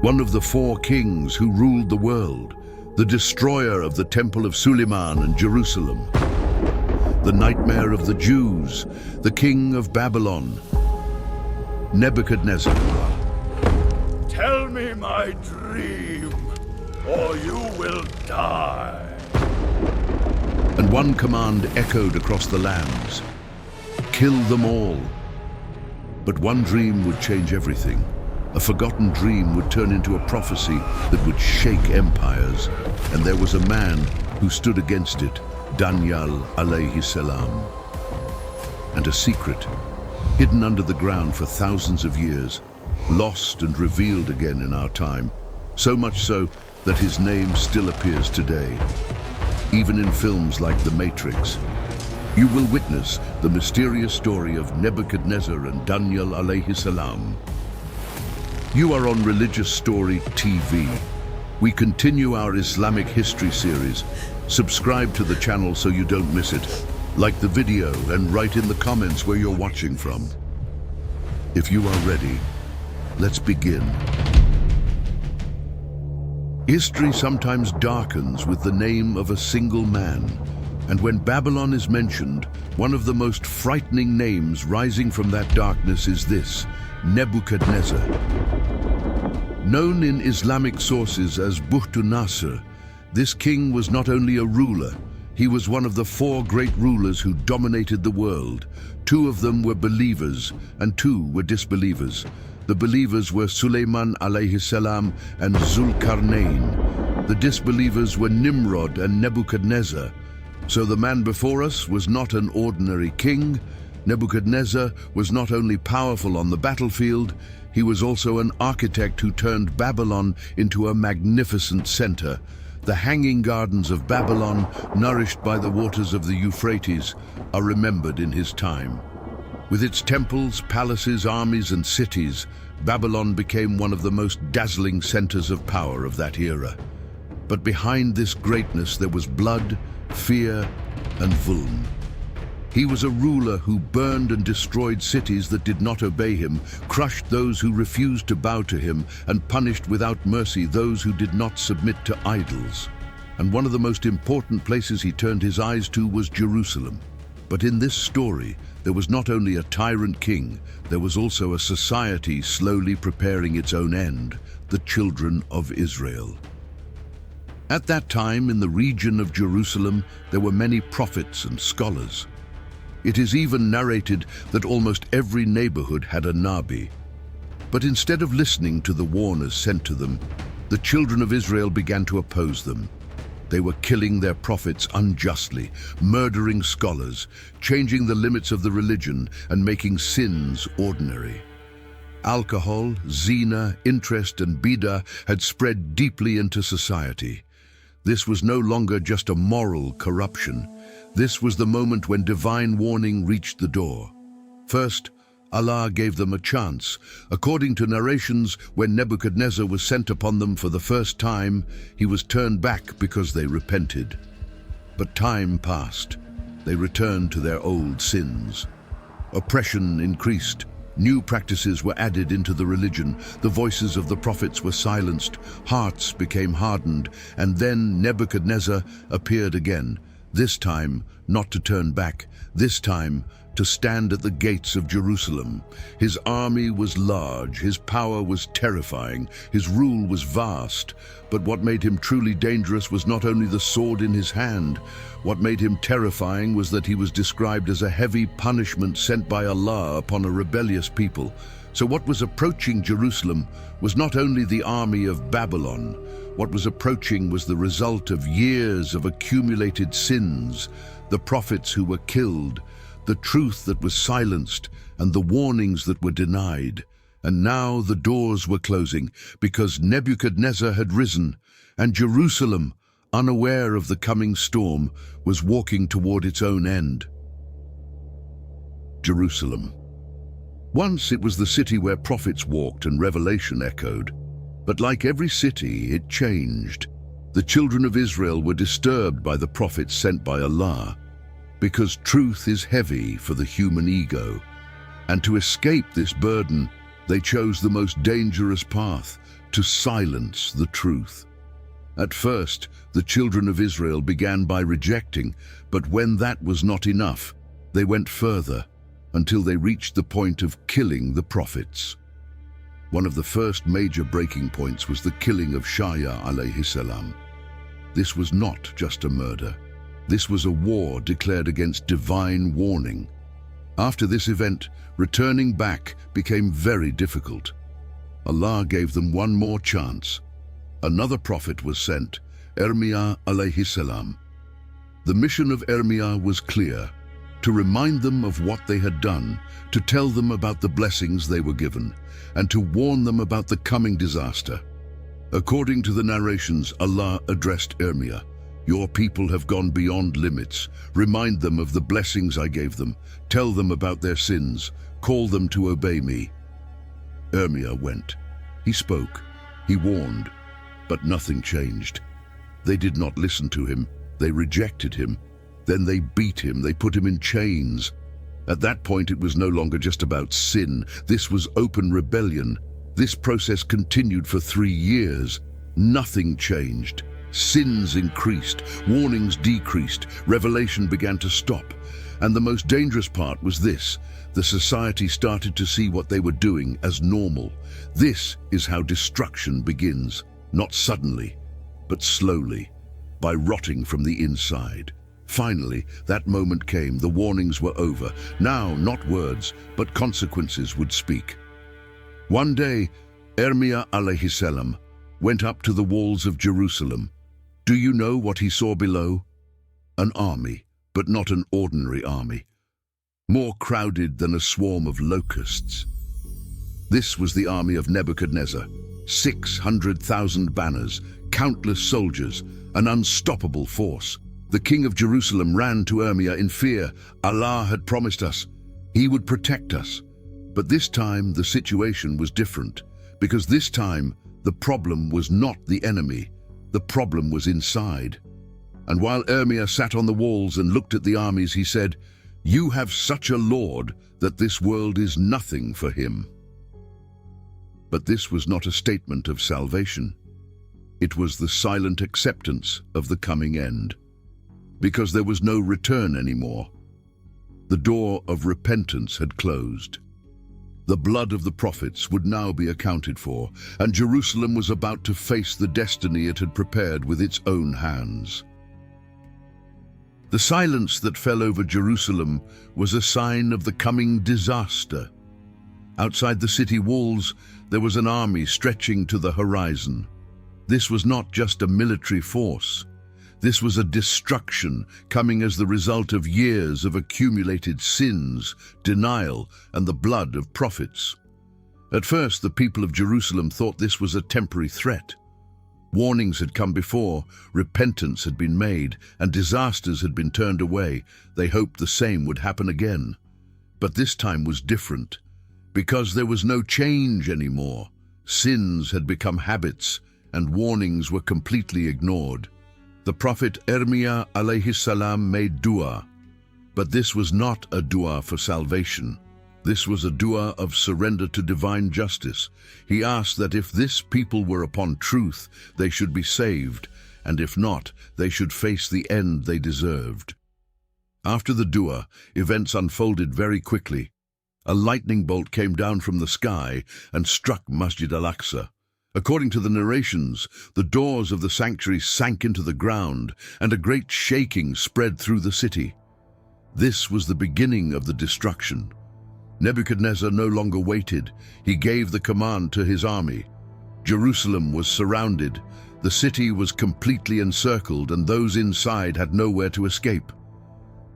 one of the four kings who ruled the world, the destroyer of the Temple of Suleyman and Jerusalem, the nightmare of the Jews, the king of Babylon, Nebuchadnezzar. Tell me my dream, or you will die. And one command echoed across the lands: kill them all. But one dream would change everything. A forgotten dream would turn into a prophecy that would shake empires. And there was a man who stood against it, Daniyal alayhisselam. And a secret, hidden under the ground for thousands of years, lost and revealed again in our time, so much so that his name still appears today, even in films like The Matrix. You will witness the mysterious story of Nebuchadnezzar and Danyal alayhisselam. You are on Religious Story TV. We continue our Islamic history series. Subscribe to the channel so you don't miss it. Like the video and write in the comments where you're watching from. If you are ready, let's begin. History sometimes darkens with the name of a single man. And when Babylon is mentioned, one of the most frightening names rising from that darkness is this: Nebuchadnezzar. Known in Islamic sources as Nasr, this king was not only a ruler, he was one of the four great rulers who dominated the world. Two of them were believers and two were disbelievers. The believers were Suleyman alayhisselam and Zulkarnain. The disbelievers were Nimrod and Nebuchadnezzar. So the man before us was not an ordinary king. Nebuchadnezzar was not only powerful on the battlefield, he was also an architect who turned Babylon into a magnificent center. The hanging gardens of Babylon, nourished by the waters of the Euphrates, are remembered in his time. With its temples, palaces, armies, and cities, Babylon became one of the most dazzling centers of power of that era. But behind this greatness there was blood, fear, and zulm. He was a ruler who burned and destroyed cities that did not obey him, crushed those who refused to bow to him, and punished without mercy those who did not submit to idols. And one of the most important places he turned his eyes to was Jerusalem. But in this story, there was not only a tyrant king, there was also a society slowly preparing its own end, the children of Israel. At that time, in the region of Jerusalem, there were many prophets and scholars. It is even narrated that almost every neighborhood had a Nabi. But instead of listening to the warners sent to them, the children of Israel began to oppose them. They were killing their prophets unjustly, murdering scholars, changing the limits of the religion, and making sins ordinary. Alcohol, zina, interest, and bidah had spread deeply into society. This was no longer just a moral corruption. This was the moment when divine warning reached the door. First, Allah gave them a chance. According to narrations, when Nebuchadnezzar was sent upon them for the first time, he was turned back because they repented. But time passed. They returned to their old sins. Oppression increased. New practices were added into the religion. The voices of the prophets were silenced. Hearts became hardened. And then Nebuchadnezzar appeared again. This time, not to turn back. This time, to stand at the gates of Jerusalem. His army was large, his power was terrifying, his rule was vast. But what made him truly dangerous was not only the sword in his hand. What made him terrifying was that he was described as a heavy punishment sent by Allah upon a rebellious people. So what was approaching Jerusalem was not only the army of Babylon. What was approaching was the result of years of accumulated sins, the prophets who were killed, the truth that was silenced, and the warnings that were denied. And now the doors were closing because Nebuchadnezzar had risen, and Jerusalem, unaware of the coming storm, was walking toward its own end. Jerusalem. Once it was the city where prophets walked and revelation echoed. But like every city, it changed. The children of Israel were disturbed by the prophets sent by Allah, because truth is heavy for the human ego. And to escape this burden, They chose the most dangerous path, to silence the truth. At first, the children of Israel began by rejecting, but when that was not enough, they went further until they reached the point of killing the prophets. One of the first major breaking points was the killing of Shaya alayhisselam. This was not just a murder. This was a war declared against divine warning. After this event, returning back became very difficult. Allah gave them one more chance. Another prophet was sent, Irmiyah alayhisselam. The mission of Irmiyah was clear: to remind them of what they had done, to tell them about the blessings they were given, and to warn them about the coming disaster. According to the narrations, Allah addressed Irmiyah: "Your people have gone beyond limits. Remind them of the blessings I gave them. Tell them about their sins. Call them to obey me." Irmiyah went. He spoke. He warned. But nothing changed. They did not listen to him. They rejected him. Then they beat him. They put him in chains. At that point, it was no longer just about sin. This was open rebellion. This process continued for 3 years. Nothing changed. Sins increased, warnings decreased, revelation began to stop. And the most dangerous part was this: the society started to see what they were doing as normal. This is how destruction begins, not suddenly, but slowly, by rotting from the inside. Finally, that moment came. The warnings were over. Now, not words, but consequences would speak. One day, Irmiyah alayhisselam went up to the walls of Jerusalem. Do you know what he saw below? An army, but not an ordinary army. More crowded than a swarm of locusts. This was the army of Nebuchadnezzar. 600,000 banners, countless soldiers, an unstoppable force. The king of Jerusalem ran to Irmiyah in fear. Allah had promised us. He would protect us. But this time the situation was different, because this time the problem was not the enemy. The problem was inside. And while Irmiyah sat on the walls and looked at the armies, he said, "You have such a Lord that this world is nothing for him." But this was not a statement of salvation. It was the silent acceptance of the coming end. Because there was no return anymore. The door of repentance had closed. The blood of the prophets would now be accounted for, and Jerusalem was about to face the destiny it had prepared with its own hands. The silence that fell over Jerusalem was a sign of the coming disaster. Outside the city walls, there was an army stretching to the horizon. This was not just a military force. This was a destruction coming as the result of years of accumulated sins, denial, and the blood of prophets. At first, the people of Jerusalem thought this was a temporary threat. Warnings had come before, repentance had been made, and disasters had been turned away. They hoped the same would happen again. But this time was different, because there was no change anymore. Sins had become habits, and warnings were completely ignored. The prophet Irmiyah alayhissalam made dua, but this was not a dua for salvation. This was a dua of surrender to divine justice. He asked that if this people were upon truth, they should be saved, and if not, they should face the end they deserved. After the dua, events unfolded very quickly. A lightning bolt came down from the sky and struck Masjid Al-Aqsa. According to the narrations, the doors of the sanctuary sank into the ground, and a great shaking spread through the city. This was the beginning of the destruction. Nebuchadnezzar no longer waited. He gave the command to his army. Jerusalem was surrounded. The city was completely encircled, and those inside had nowhere to escape.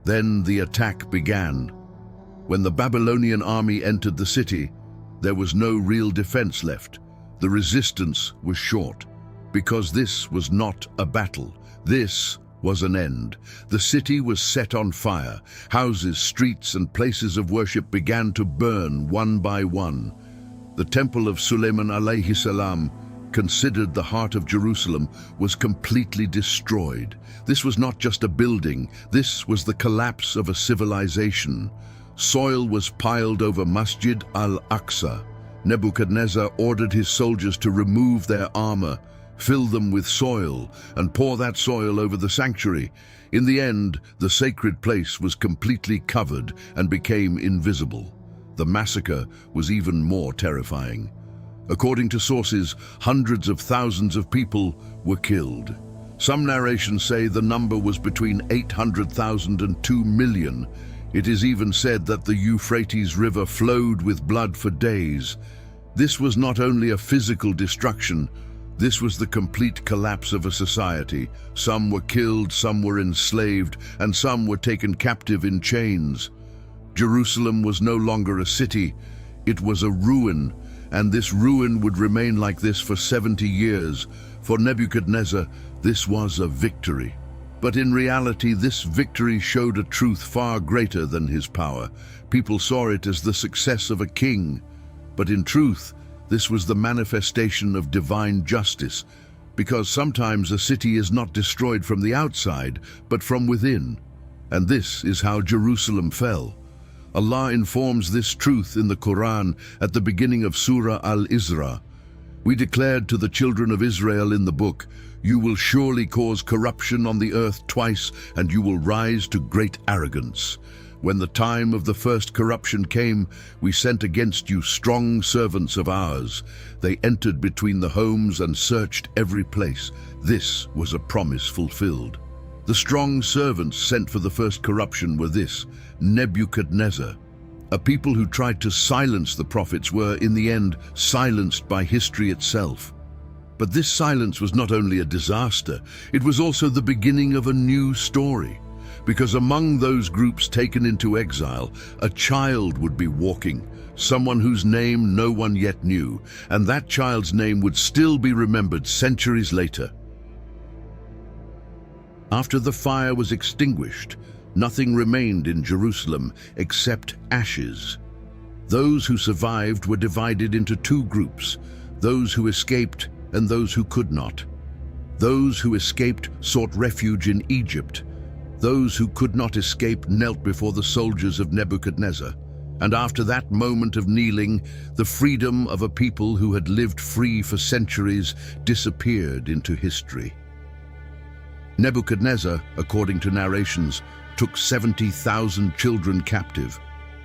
Then the attack began. When the Babylonian army entered the city, there was no real defense left. The resistance was short, because this was not a battle. This was an end. The city was set on fire. Houses, streets, and places of worship began to burn one by one. The Temple of Suleyman alayhisselam, considered the heart of Jerusalem, was completely destroyed. This was not just a building. This was the collapse of a civilization. Soil was piled over Masjid Al-Aqsa, Nebuchadnezzar ordered his soldiers to remove their armor, fill them with soil, and pour that soil over the sanctuary. In the end, the sacred place was completely covered and became invisible. The massacre was even more terrifying. According to sources, hundreds of thousands of people were killed. Some narrations say the number was between 800,000 and 2 million. It is even said that the Euphrates River flowed with blood for days. This was not only a physical destruction, this was the complete collapse of a society. Some were killed, some were enslaved, and some were taken captive in chains. Jerusalem was no longer a city, it was a ruin, and this ruin would remain like this for 70 years. For Nebuchadnezzar, this was a victory. But in reality, this victory showed a truth far greater than his power. People saw it as the success of a king. But in truth, this was the manifestation of divine justice, because sometimes a city is not destroyed from the outside, but from within. And this is how Jerusalem fell. Allah informs this truth in the Quran at the beginning of Surah Al-Isra. We declared to the children of Israel in the book, "You will surely cause corruption on the earth twice, and you will rise to great arrogance. When the time of the first corruption came, we sent against you strong servants of ours. They entered between the homes and searched every place. This was a promise fulfilled." The strong servants sent for the first corruption were this: Nebuchadnezzar. A people who tried to silence the prophets were, in the end, silenced by history itself. But this silence was not only a disaster, it was also the beginning of a new story. Because among those groups taken into exile, a child would be walking, someone whose name no one yet knew, and that child's name would still be remembered centuries later. After the fire was extinguished, nothing remained in Jerusalem except ashes. Those who survived were divided into two groups, those who escaped and those who could not. Those who escaped sought refuge in Egypt. Those who could not escape knelt before the soldiers of Nebuchadnezzar. And after that moment of kneeling, the freedom of a people who had lived free for centuries disappeared into history. Nebuchadnezzar, according to narrations, took 70,000 children captive.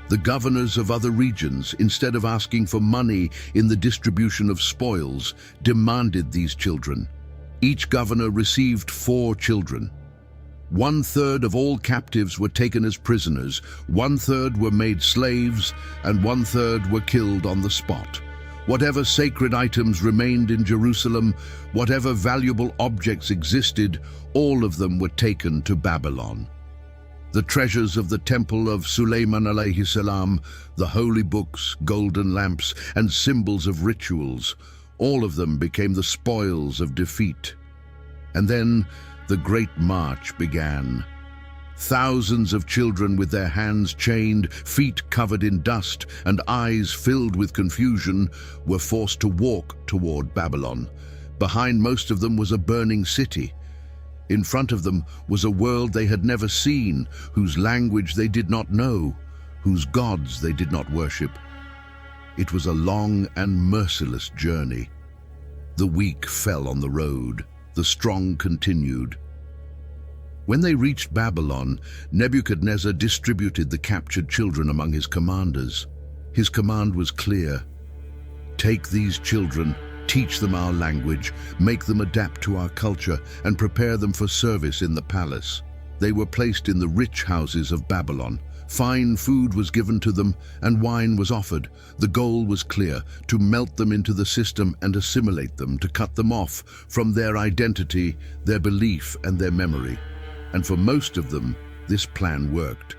The governors of other regions, instead of asking for money in the distribution of spoils, demanded these children. Each governor received 4 children. 1/3 of all captives were taken as prisoners, 1/3 were made slaves, and 1/3 were killed on the spot. Whatever sacred items remained in Jerusalem, whatever valuable objects existed, all of them were taken to Babylon. The treasures of the Temple of Suleyman alayhisselam, the holy books, golden lamps, and symbols of rituals, all of them became the spoils of defeat. And then the Great March began. Thousands of children with their hands chained, feet covered in dust, and eyes filled with confusion were forced to walk toward Babylon. Behind most of them was a burning city. In front of them was a world they had never seen, whose language they did not know, whose gods they did not worship. It was a long and merciless journey. The weak fell on the road. The strong continued. When they reached Babylon, Nebuchadnezzar distributed the captured children among his commanders. His command was clear: take these children, teach them our language, make them adapt to our culture, and prepare them for service in the palace. They were placed in the rich houses of Babylon. Fine food was given to them, and wine was offered. The goal was clear: to melt them into the system and assimilate them, to cut them off from their identity, their belief, and their memory. And for most of them, this plan worked.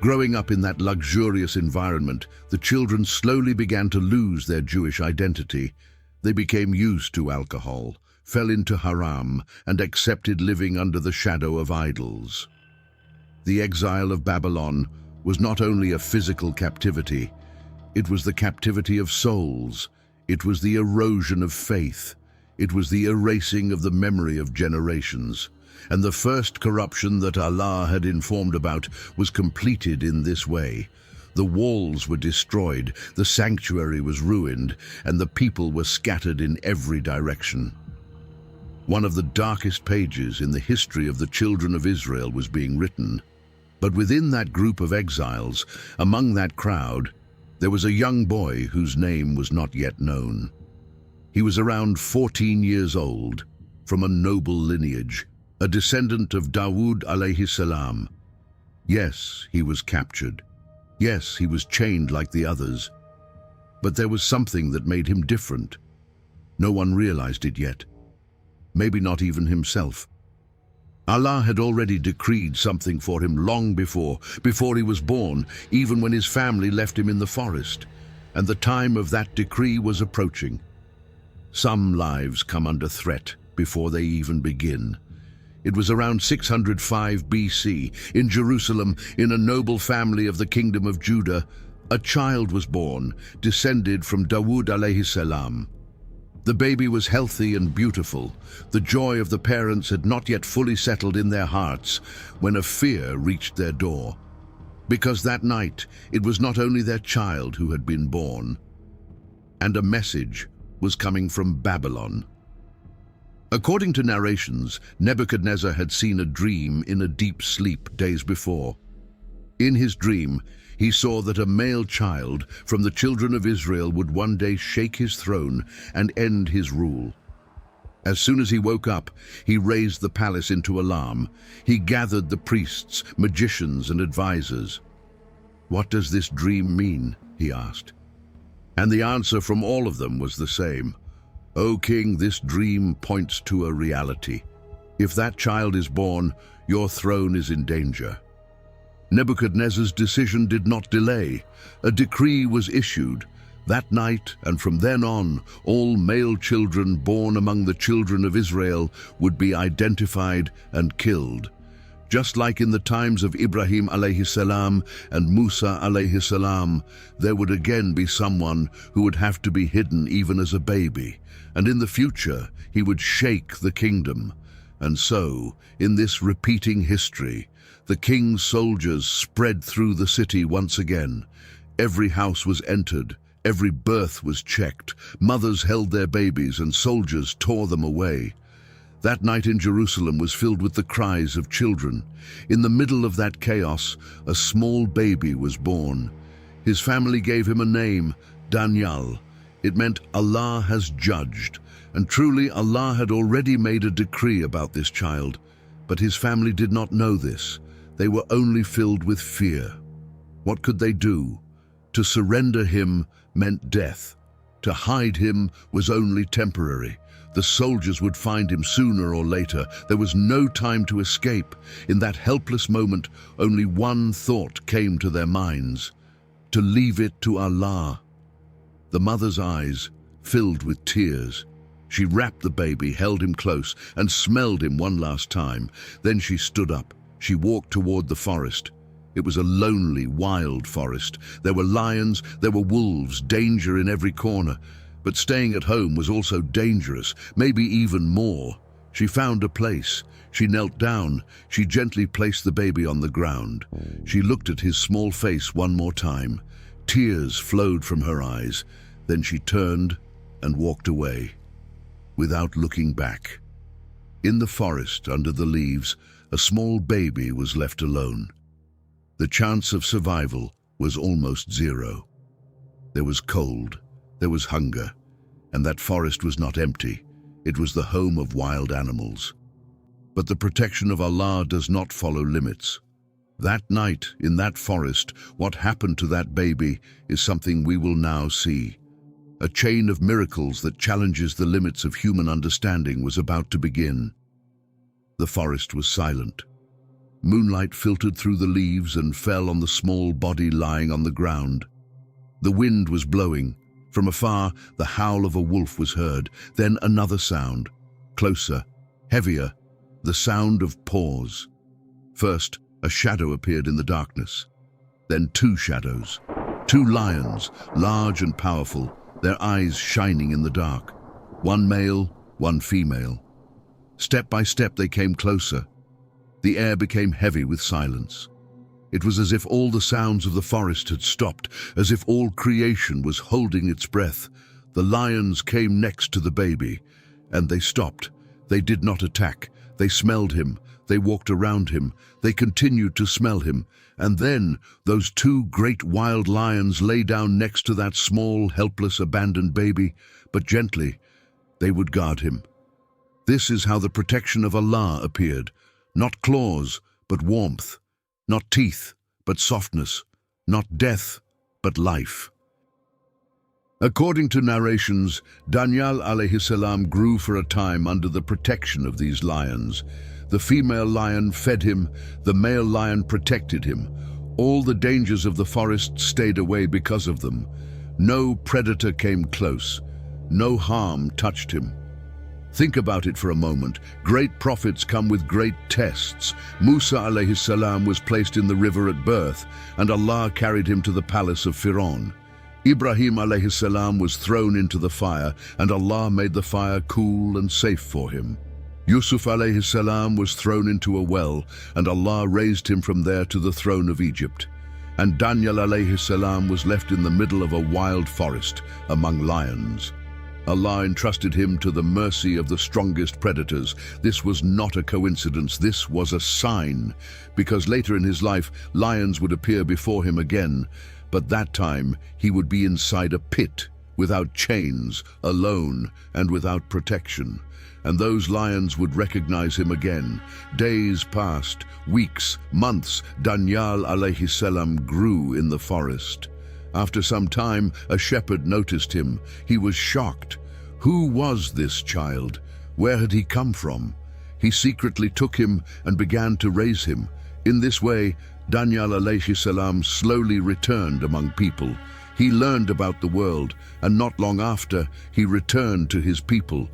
Growing up in that luxurious environment, the children slowly began to lose their Jewish identity. They became used to alcohol, fell into haram, and accepted living under the shadow of idols. The exile of Babylon was not only a physical captivity, it was the captivity of souls, it was the erosion of faith, it was the erasing of the memory of generations. And the first corruption that Allah had informed about was completed in this way. The walls were destroyed, the sanctuary was ruined, and the people were scattered in every direction. One of the darkest pages in the history of the children of Israel was being written. But within that group of exiles, among that crowd, there was a young boy whose name was not yet known. He was around 14 years old, from a noble lineage, a descendant of Dawood alayhisselam. Yes, he was captured. Yes, he was chained like the others. But there was something that made him different. No one realized it yet. Maybe not even himself. Allah had already decreed something for him long before he was born, even when his family left him in the forest. And the time of that decree was approaching. Some lives come under threat before they even begin. It was around 605 BC, in Jerusalem, in a noble family of the kingdom of Judah, a child was born, descended from Dawood alayhisselam. The baby was healthy and beautiful. The joy of the parents had not yet fully settled in their hearts when a fear reached their door. Because that night, it was not only their child who had been born, and a message was coming from Babylon. According to narrations, Nebuchadnezzar had seen a dream in a deep sleep days before. In his dream, he saw that a male child from the children of Israel would one day shake his throne and end his rule. As soon as he woke up, he raised the palace into alarm. He gathered the priests, magicians, and advisors. "What does this dream mean?" he asked. And the answer from all of them was the same. "O king, this dream points to a reality. If that child is born, your throne is in danger." Nebuchadnezzar's decision did not delay. A decree was issued. That night, and from then on, all male children born among the children of Israel would be identified and killed. Just like in the times of Ibrahim alayhisselam and Musa alayhisselam, there would again be someone who would have to be hidden even as a baby, and in the future he would shake the kingdom. And so, in this repeating history, the king's soldiers spread through the city once again. Every house was entered, every birth was checked, mothers held their babies and soldiers tore them away. That night in Jerusalem was filled with the cries of children. In the middle of that chaos, a small baby was born. His family gave him a name, Daniyal. It meant Allah has judged, and truly Allah had already made a decree about this child. But his family did not know this. They were only filled with fear. What could they do? To surrender him meant death. To hide him was only temporary. The soldiers would find him sooner or later. There was no time to escape. In that helpless moment, only one thought came to their minds: to leave it to Allah. The mother's eyes filled with tears. She wrapped the baby, held him close, and smelled him one last time. Then she stood up. She walked toward the forest. It was a lonely, wild forest. There were lions, there were wolves, danger in every corner. But staying at home was also dangerous, maybe even more. She found a place. She knelt down. She gently placed the baby on the ground. She looked at his small face one more time. Tears flowed from her eyes. Then she turned and walked away, without looking back. In the forest, under the leaves, a small baby was left alone. The chance of survival was almost zero. There was cold. There was hunger, and that forest was not empty. It was the home of wild animals. But the protection of Allah does not follow limits. That night, in that forest, what happened to that baby is something we will now see. A chain of miracles that challenges the limits of human understanding was about to begin. The forest was silent. Moonlight filtered through the leaves and fell on the small body lying on the ground. The wind was blowing. From afar, the howl of a wolf was heard, then another sound, closer, heavier, the sound of paws. First, a shadow appeared in the darkness. Then two shadows, two lions, large and powerful, their eyes shining in the dark. One male, one female. Step by step they came closer. The air became heavy with silence. It was as if all the sounds of the forest had stopped, as if all creation was holding its breath. The lions came next to the baby, and they stopped. They did not attack. They smelled him. They walked around him. They continued to smell him. And then those two great wild lions lay down next to that small, helpless, abandoned baby, but gently they would guard him. This is how the protection of Allah appeared. Not claws, but warmth. Not teeth, but softness. Not death, but life. According to narrations, Danyal alayhisselam grew for a time under the protection of these lions. The female lion fed him, the male lion protected him. All the dangers of the forest stayed away because of them. No predator came close. No harm touched him. Think about it for a moment. Great prophets come with great tests. Musa alayhi salam was placed in the river at birth, and Allah carried him to the palace of Pharaoh. Ibrahim alayhi salam was thrown into the fire, and Allah made the fire cool and safe for him. Yusuf alayhi salam was thrown into a well, and Allah raised him from there to the throne of Egypt. And Daniyal alayhi salam was left in the middle of a wild forest among lions. Allah entrusted him to the mercy of the strongest predators. This was not a coincidence, this was a sign, because later in his life, lions would appear before him again, but that time he would be inside a pit, without chains, alone, and without protection. And those lions would recognize him again. Days passed, weeks, months. Daniyal alayhi salam grew in the forest. After some time, a shepherd noticed him. He was shocked. Who was this child? Where had he come from? He secretly took him and began to raise him. In this way, Daniyal alayhi salam slowly returned among people. He learned about the world, and not long after, he returned to his people.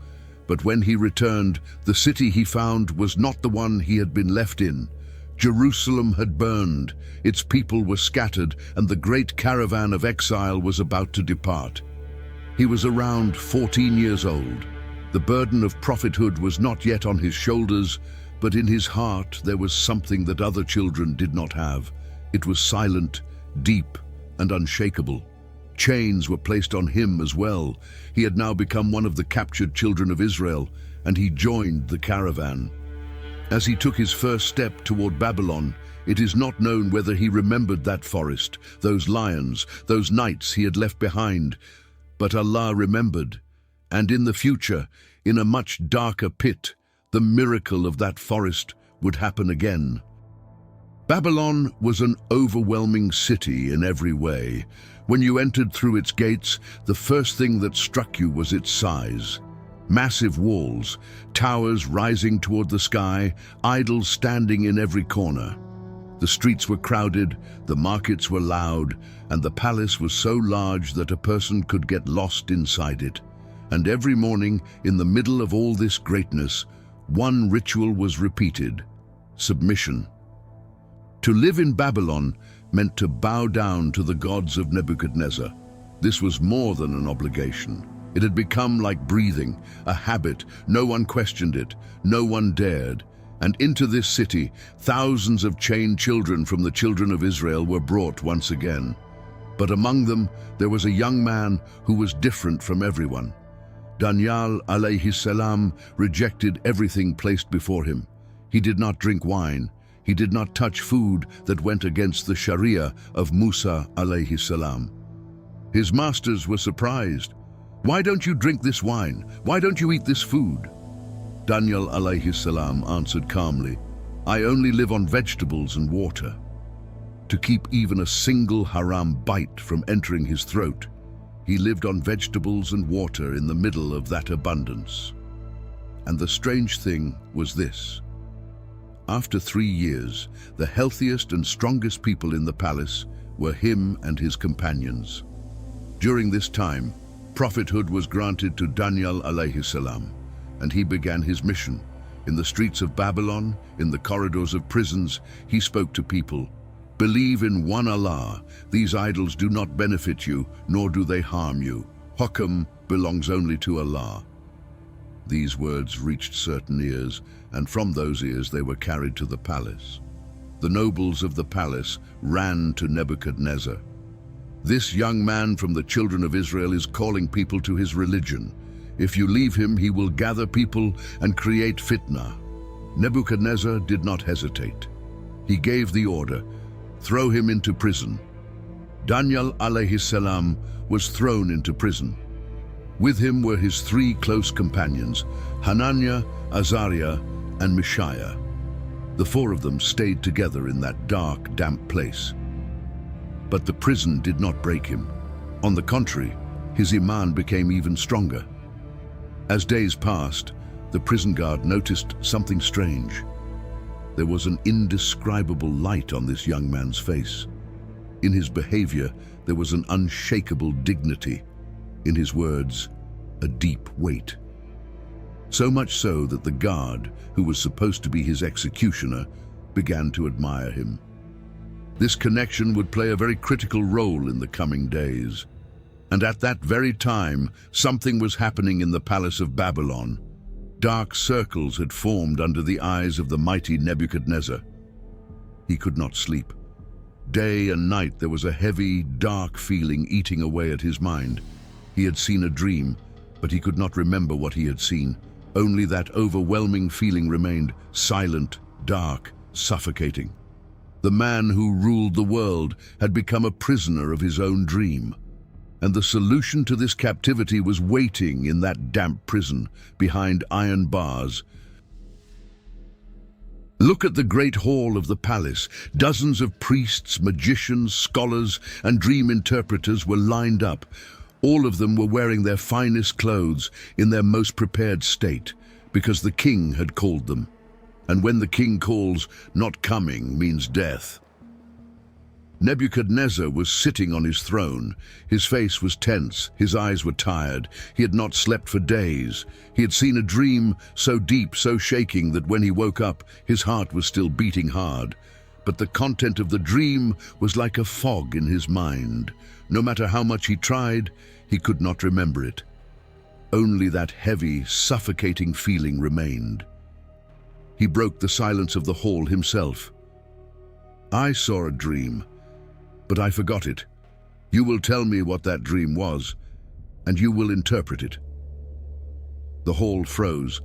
But when he returned, the city he found was not the one he had been left in. Jerusalem had burned, its people were scattered, and the great caravan of exile was about to depart. He was around 14 years old. The burden of prophethood was not yet on his shoulders, but in his heart there was something that other children did not have. It was silent, deep, and unshakable. Chains were placed on him as well. He had now become one of the captured children of Israel, and he joined the caravan. As he took his first step toward Babylon, it is not known whether he remembered that forest, those lions, those nights he had left behind. But Allah remembered, and in the future, in a much darker pit, the miracle of that forest would happen again. Babylon was an overwhelming city in every way. When you entered through its gates, the first thing that struck you was its size. Massive walls, towers rising toward the sky, idols standing in every corner. The streets were crowded, the markets were loud, and the palace was so large that a person could get lost inside it. And every morning, in the middle of all this greatness, one ritual was repeated: submission. To live in Babylon meant to bow down to the gods of Nebuchadnezzar. This was more than an obligation. It had become like breathing, a habit. No one questioned it, no one dared. And into this city, thousands of chained children from the children of Israel were brought once again. But among them, there was a young man who was different from everyone. Daniyal alayhi salam rejected everything placed before him. He did not drink wine. He did not touch food that went against the Sharia of Musa alayhi salam. His masters were surprised. "Why don't you drink this wine? Why don't you eat this food?" Daniyal alayhi salam answered calmly, "I only live on vegetables and water." To keep even a single haram bite from entering his throat, he lived on vegetables and water in the middle of that abundance. And the strange thing was this. After 3 years, the healthiest and strongest people in the palace were him and his companions. During this time, prophethood was granted to Daniyal alayhi salam, and he began his mission. In the streets of Babylon, in the corridors of prisons, he spoke to people. "Believe in one Allah. These idols do not benefit you, nor do they harm you. Hukm belongs only to Allah." These words reached certain ears, and from those ears they were carried to the palace. The nobles of the palace ran to Nebuchadnezzar. "This young man from the children of Israel is calling people to his religion. If you leave him, he will gather people and create fitna." Nebuchadnezzar did not hesitate. He gave the order, "Throw him into prison." Daniyal alayhisselam was thrown into prison. With him were his 3 close companions, Hananiah, Azariah, and Mishael. The 4 of them stayed together in that dark, damp place. But the prison did not break him. On the contrary, his iman became even stronger. As days passed, the prison guard noticed something strange. There was an indescribable light on this young man's face. In his behavior, there was an unshakable dignity. In his words, a deep weight. So much so that the guard, who was supposed to be his executioner, began to admire him. This connection would play a very critical role in the coming days. And at that very time, something was happening in the palace of Babylon. Dark circles had formed under the eyes of the mighty Nebuchadnezzar. He could not sleep. Day and night there was a heavy, dark feeling eating away at his mind. He had seen a dream, but he could not remember what he had seen. Only that overwhelming feeling remained, silent, dark, suffocating. The man who ruled the world had become a prisoner of his own dream. And the solution to this captivity was waiting in that damp prison, behind iron bars. Look at the great hall of the palace. Dozens of priests, magicians, scholars, and dream interpreters were lined up. All of them were wearing their finest clothes in their most prepared state, because the king had called them. And when the king calls, not coming means death. Nebuchadnezzar was sitting on his throne. His face was tense, his eyes were tired. He had not slept for days. He had seen a dream so deep, so shaking that when he woke up, his heart was still beating hard. But the content of the dream was like a fog in his mind. No matter how much he tried, he could not remember it. Only that heavy, suffocating feeling remained. He broke the silence of the hall himself. "I saw a dream, but I forgot it. You will tell me what that dream was, and you will interpret it." The hall froze.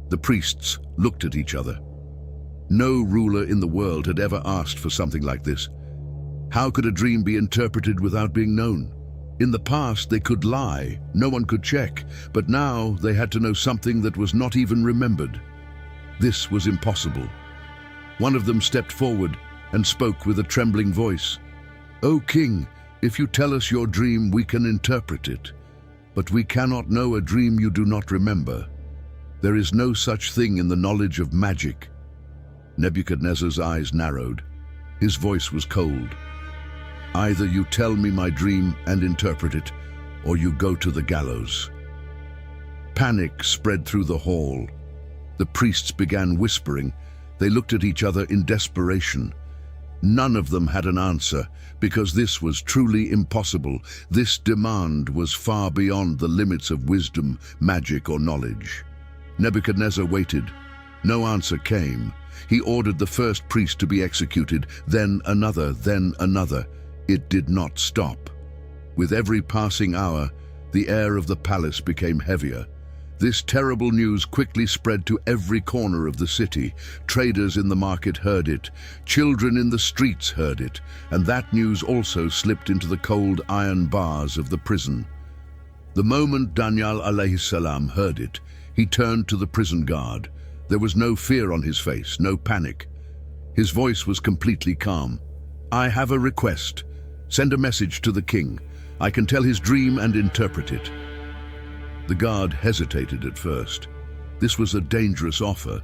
The priests looked at each other. No ruler in the world had ever asked for something like this. How could a dream be interpreted without being known? In the past, they could lie, no one could check, but now they had to know something that was not even remembered. This was impossible. One of them stepped forward and spoke with a trembling voice. "O king, if you tell us your dream, we can interpret it. But we cannot know a dream you do not remember. There is no such thing in the knowledge of magic." Nebuchadnezzar's eyes narrowed. His voice was cold. "Either you tell me my dream and interpret it, or you go to the gallows." Panic spread through the hall. The priests began whispering. They looked at each other in desperation. None of them had an answer, because this was truly impossible. This demand was far beyond the limits of wisdom, magic, or knowledge. Nebuchadnezzar waited. No answer came. He ordered the first priest to be executed, then another, then another. It did not stop. With every passing hour, the air of the palace became heavier. This terrible news quickly spread to every corner of the city. Traders in the market heard it. Children in the streets heard it. And that news also slipped into the cold iron bars of the prison. The moment Daniyal alayhisselam heard it, he turned to the prison guard. There was no fear on his face, no panic. His voice was completely calm. "I have a request. Send a message to the king. I can tell his dream and interpret it." The guard hesitated at first. This was a dangerous offer.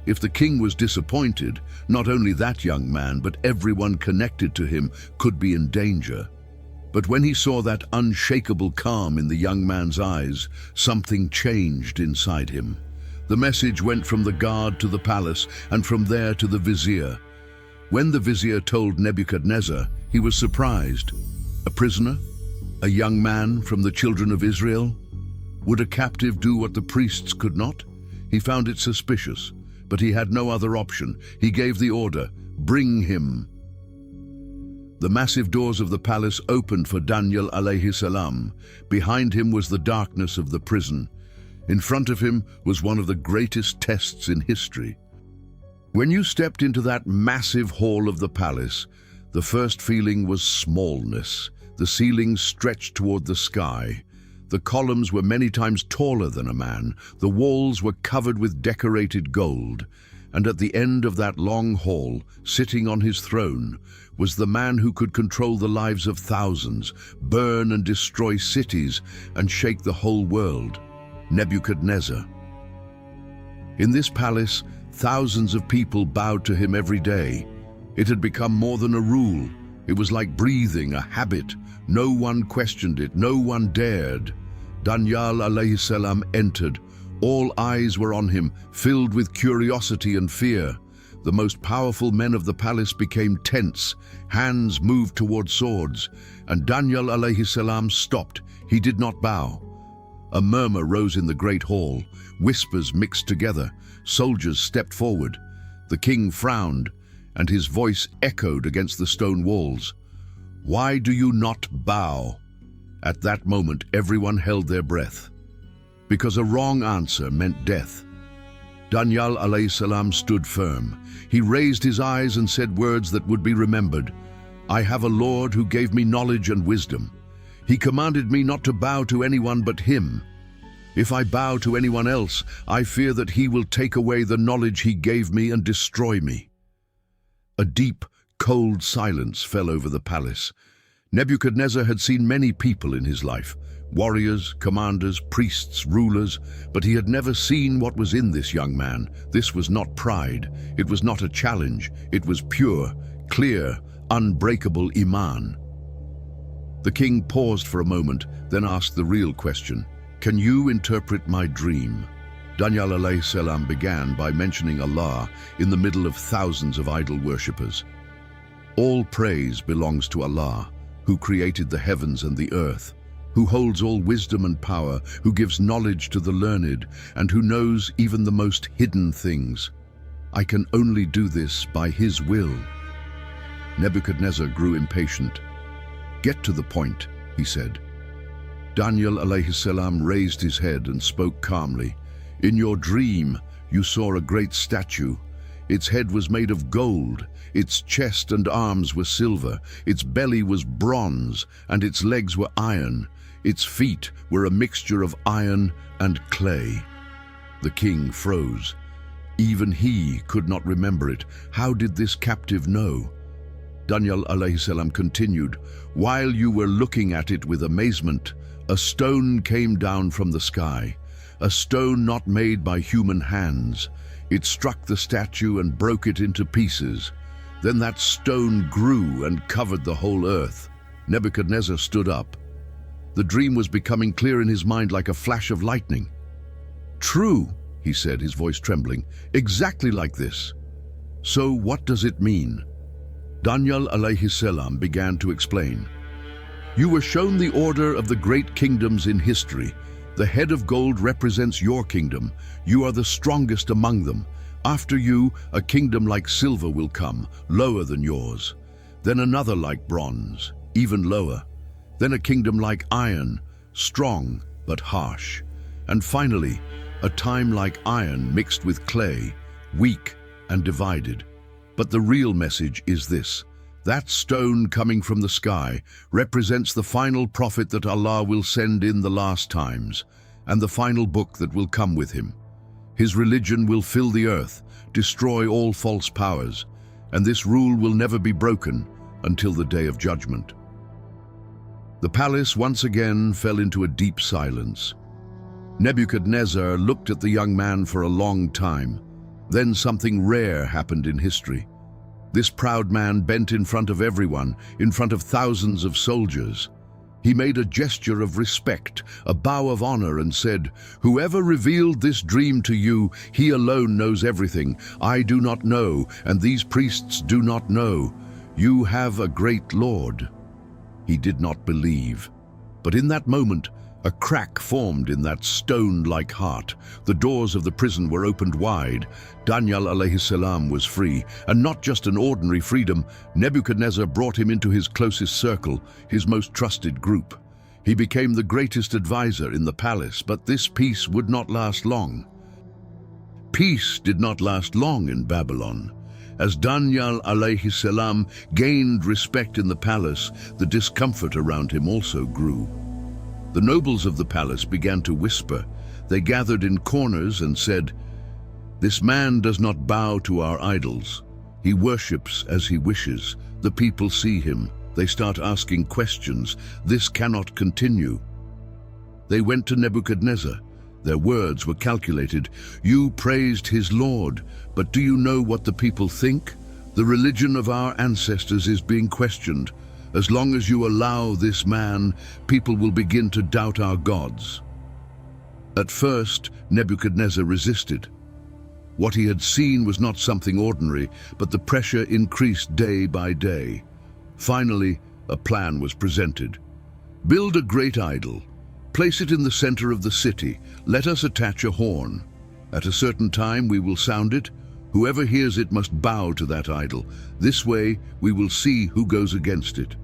If the king was disappointed, not only that young man, but everyone connected to him could be in danger. But when he saw that unshakable calm in the young man's eyes, something changed inside him. The message went from the guard to the palace, and from there to the vizier. When the vizier told Nebuchadnezzar, he was surprised. A prisoner? A young man from the children of Israel? Would a captive do what the priests could not? He found it suspicious, but he had no other option. He gave the order, Bring him." The massive doors of the palace opened for Daniyal alayhisselam. Behind him was the darkness of the prison. In front of him was one of the greatest tests in history. When you stepped into that massive hall of the palace, the first feeling was smallness. The ceiling stretched toward the sky. The columns were many times taller than a man. The walls were covered with decorated gold. And at the end of that long hall, sitting on his throne, was the man who could control the lives of thousands, burn and destroy cities, and shake the whole world, Nebuchadnezzar. In this palace, thousands of people bowed to him every day. It had become more than a rule. It was like breathing, a habit. No one questioned it, no one dared. Daniyal alayhisselam entered. All eyes were on him, filled with curiosity and fear. The most powerful men of the palace became tense. Hands moved toward swords, and Daniyal alayhisselam stopped. He did not bow. A murmur rose in the great hall. Whispers mixed together. Soldiers stepped forward. The king frowned, and his voice echoed against the stone walls. "Why do you not bow?" At that moment, everyone held their breath, because a wrong answer meant death. Daniyal alayhisselam stood firm. He raised his eyes and said words that would be remembered. "I have a Lord who gave me knowledge and wisdom. He commanded me not to bow to anyone but him. If I bow to anyone else, I fear that he will take away the knowledge he gave me and destroy me." A deep, cold silence fell over the palace. Nebuchadnezzar had seen many people in his life, warriors, commanders, priests, rulers, but he had never seen what was in this young man. This was not pride. It was not a challenge. It was pure, clear, unbreakable Iman. The king paused for a moment, then asked the real question, "Can you interpret my dream?" Daniyal alayhisselam began by mentioning Allah in the middle of thousands of idol worshippers. "All praise belongs to Allah, who created the heavens and the earth, who holds all wisdom and power, who gives knowledge to the learned, and who knows even the most hidden things. I can only do this by his will." Nebuchadnezzar grew impatient. "Get to the point," he said. Daniyal alayhisselam raised his head and spoke calmly. "In your dream, you saw a great statue. Its head was made of gold, its chest and arms were silver, its belly was bronze, and its legs were iron. Its feet were a mixture of iron and clay." The king froze. Even he could not remember it. How did this captive know? Daniyal alayhisselam continued, "While you were looking at it with amazement, a stone came down from the sky, a stone not made by human hands. It struck the statue and broke it into pieces. Then that stone grew and covered the whole earth." Nebuchadnezzar stood up. The dream was becoming clear in his mind like a flash of lightning. "True," he said, his voice trembling, "exactly like this. So what does it mean?" Daniyal alayhisselam began to explain. "You were shown the order of the great kingdoms in history. The head of gold represents your kingdom. You are the strongest among them. After you, a kingdom like silver will come, lower than yours. Then another like bronze, even lower. Then a kingdom like iron, strong but harsh. And finally, a time like iron mixed with clay, weak and divided. But the real message is this. That stone coming from the sky represents the final prophet that Allah will send in the last times, and the final book that will come with him. His religion will fill the earth, destroy all false powers, and this rule will never be broken until the day of judgment." The palace once again fell into a deep silence. Nebuchadnezzar looked at the young man for a long time. Then something rare happened in history. This proud man bent in front of everyone, in front of thousands of soldiers. He made a gesture of respect, a bow of honor, and said, "Whoever revealed this dream to you, he alone knows everything. I do not know, and these priests do not know. You have a great Lord." He did not believe. But in that moment, A crack formed in that stone-like heart. The doors of the prison were opened wide. Danyal alayhisselam was free, and not just an ordinary freedom. Nebuchadnezzar brought him into his closest circle, his most trusted group. He became the greatest advisor in the palace, but this peace would not last long. Peace did not last long in Babylon. As Daniyal alayhisselam gained respect in the palace, the discomfort around him also grew. The nobles of the palace began to whisper. They gathered in corners and said, "This man does not bow to our idols. He worships as he wishes. The people see him. They start asking questions. This cannot continue." They went to Nebuchadnezzar. Their words were calculated. "You praised his Lord, but do you know what the people think? The religion of our ancestors is being questioned. As long as you allow this man, people will begin to doubt our gods." At first, Nebuchadnezzar resisted. What he had seen was not something ordinary, but the pressure increased day by day. Finally, a plan was presented. "Build a great idol. Place it in the center of the city. Let us attach a horn. At a certain time we will sound it. Whoever hears it must bow to that idol. This way we will see who goes against it."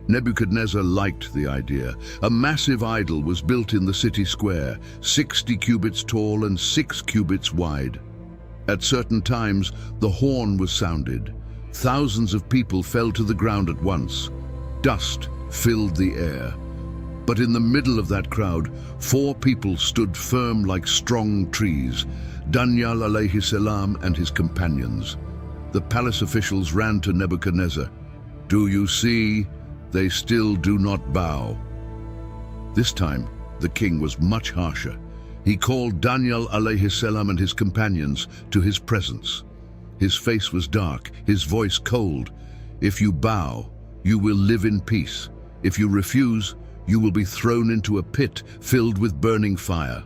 Nebuchadnezzar liked the idea. A massive idol was built in the city square, 60 cubits tall and 6 cubits wide. At certain times, the horn was sounded. Thousands of people fell to the ground at once. Dust filled the air. But in the middle of that crowd, 4 people stood firm like strong trees, Daniyal alayhisselam and his companions. The palace officials ran to Nebuchadnezzar. "Do you see? They still do not bow." This time, the king was much harsher. He called Daniyal alayhisselam and his companions to his presence. His face was dark, his voice cold. "If you bow, you will live in peace. If you refuse, you will be thrown into a pit filled with burning fire."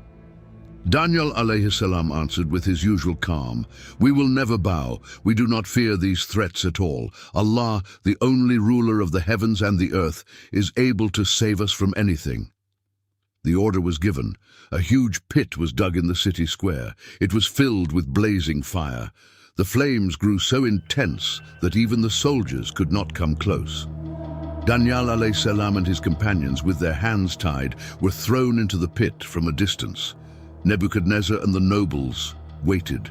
Daniyal alayhisselam answered with his usual calm, "We will never bow. We do not fear these threats at all. Allah, the only ruler of the heavens and the earth, is able to save us from anything." The order was given. A huge pit was dug in the city square. It was filled with blazing fire. The flames grew so intense that even the soldiers could not come close. Daniyal alayhisselam and his companions, with their hands tied, were thrown into the pit from a distance. Nebuchadnezzar and the nobles waited.